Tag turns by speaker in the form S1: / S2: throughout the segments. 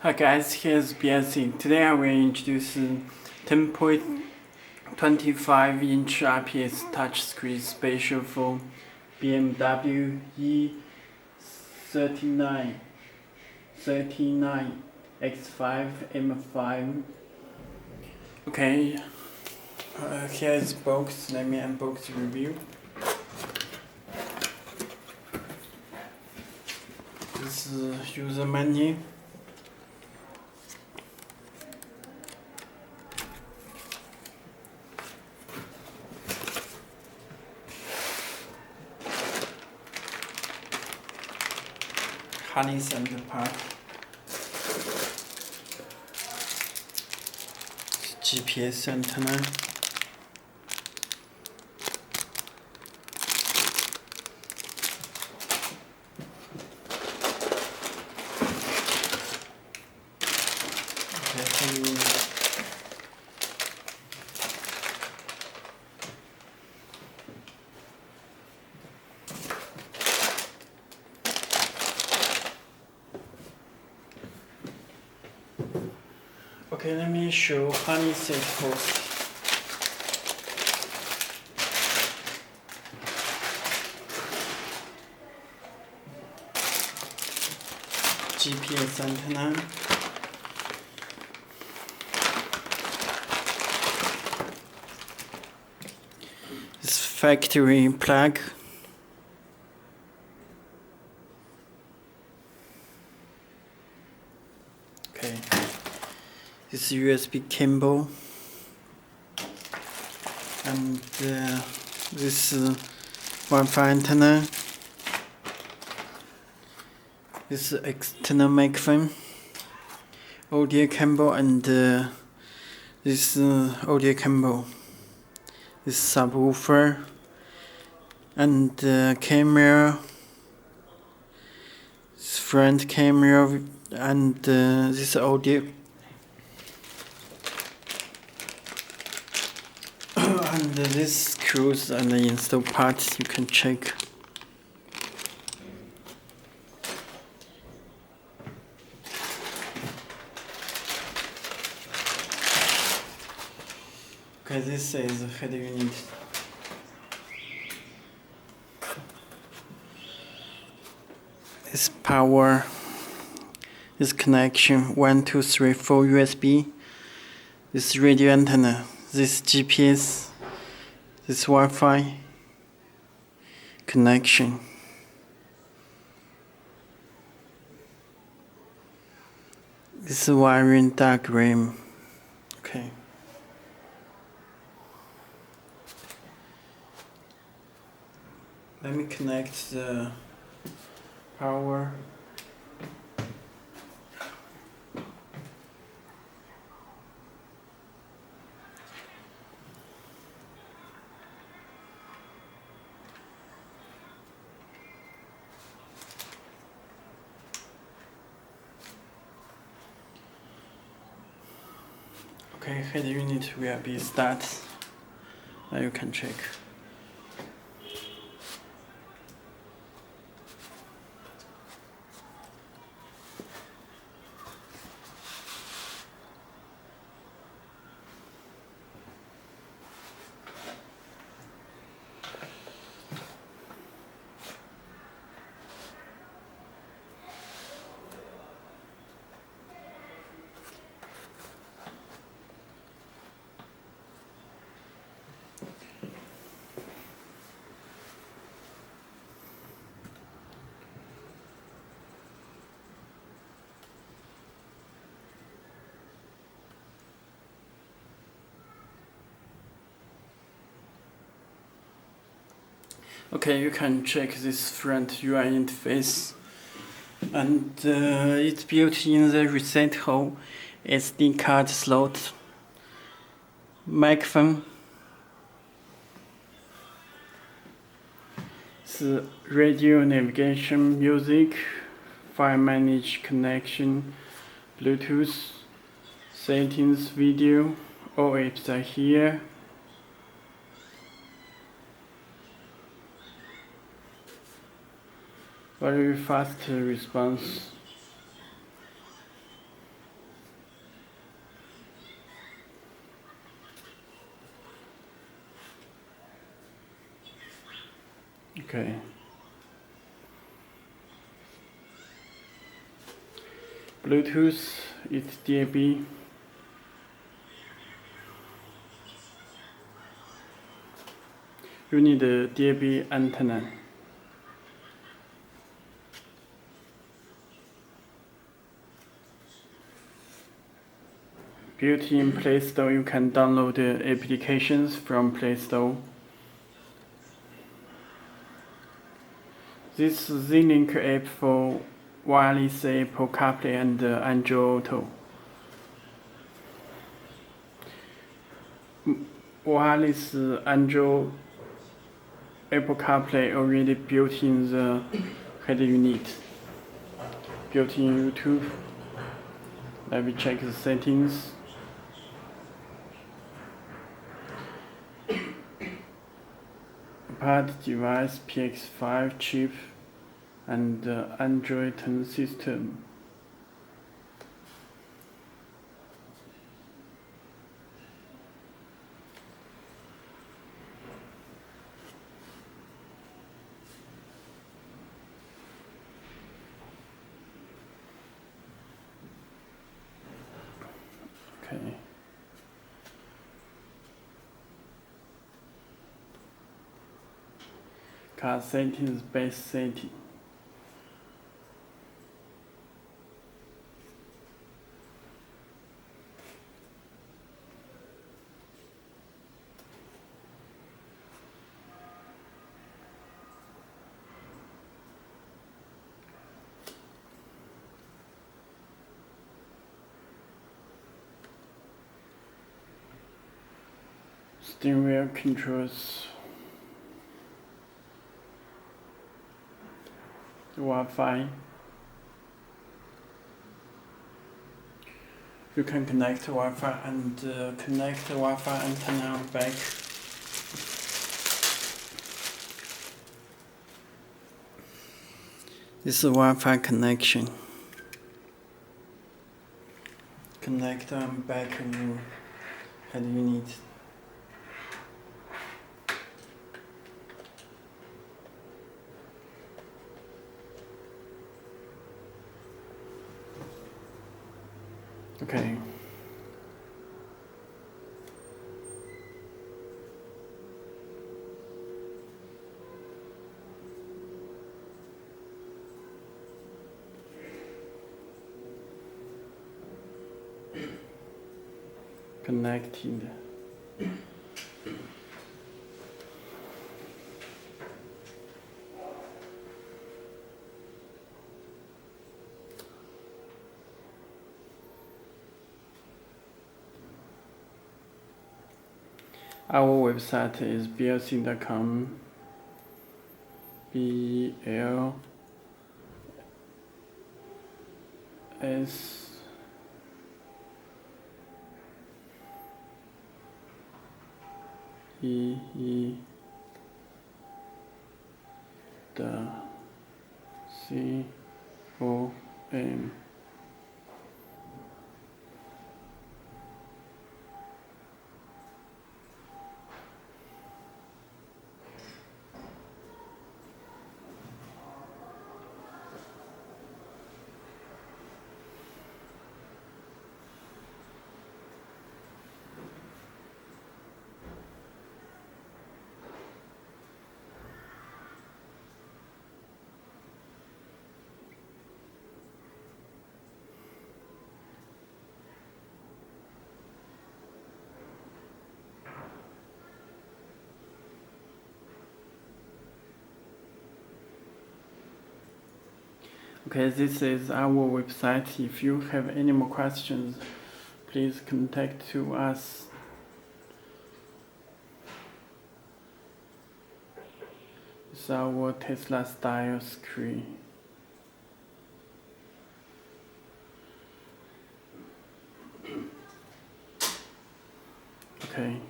S1: Hi guys, here's Belsee. Today I will introduce 10.25 inch IPS touchscreen spatial for BMW E39, X5, M5. Okay, here is the box. Let me unbox review. This is user manual. Harness and part. GPS antenna. Okay, let me show harness it first. GPS antenna. This factory plug. Okay. This USB cable and this Wi-Fi antenna. This external microphone, audio cable, and this audio cable. This subwoofer and camera. This front camera and this audio. And this screws and the install parts you can check. Okay, this is the head unit. This power, this connection 1, 2, 3, 4 USB. This radio antenna, this GPS. This Wi-Fi connection. This wiring diagram. Okay. Let me connect the power. Okay, head unit will be start. Now you can check. Okay, you can check this front UI interface, and it's built in the reset hole, SD card slot, microphone, the radio navigation, music, file manage connection, Bluetooth, settings, video, all apps are here. Very fast response. Okay. Bluetooth, it's DAB. You need a DAB antenna. Built-in Play Store, you can download the applications from Play Store. This is the Z-Link app for wireless Apple CarPlay and Android Auto. Wireless Android Apple CarPlay already built in the head unit. Built in YouTube. Let me check the settings. Apart device PX5 chip and Android 10 system. Okay. Car settings, base setting. Steering wheel controls. Wi-Fi. You can connect Wi-Fi and connect the Wi-Fi antenna back. This is Wi-Fi connection. Connect back your head unit. Okay. Connected. Our website is belsee.com. BLSEE.com. Okay, this is our website. If you have any more questions, please contact to us. It's our Tesla style screen. Okay.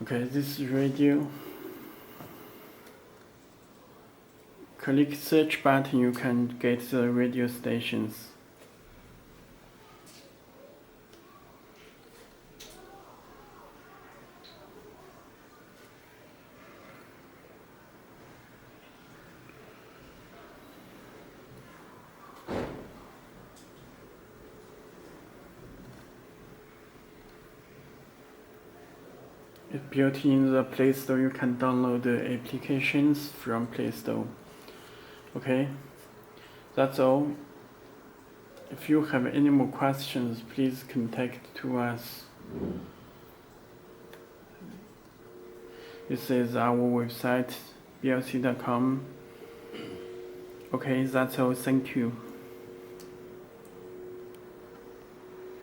S1: Okay, this is radio. Click search button, you can get the radio stations. It's built in the Play Store. You can download the applications from Play Store. Okay, that's all. If you have any more questions, please contact to us. This is our website, belsee.com. Okay, that's all. Thank you.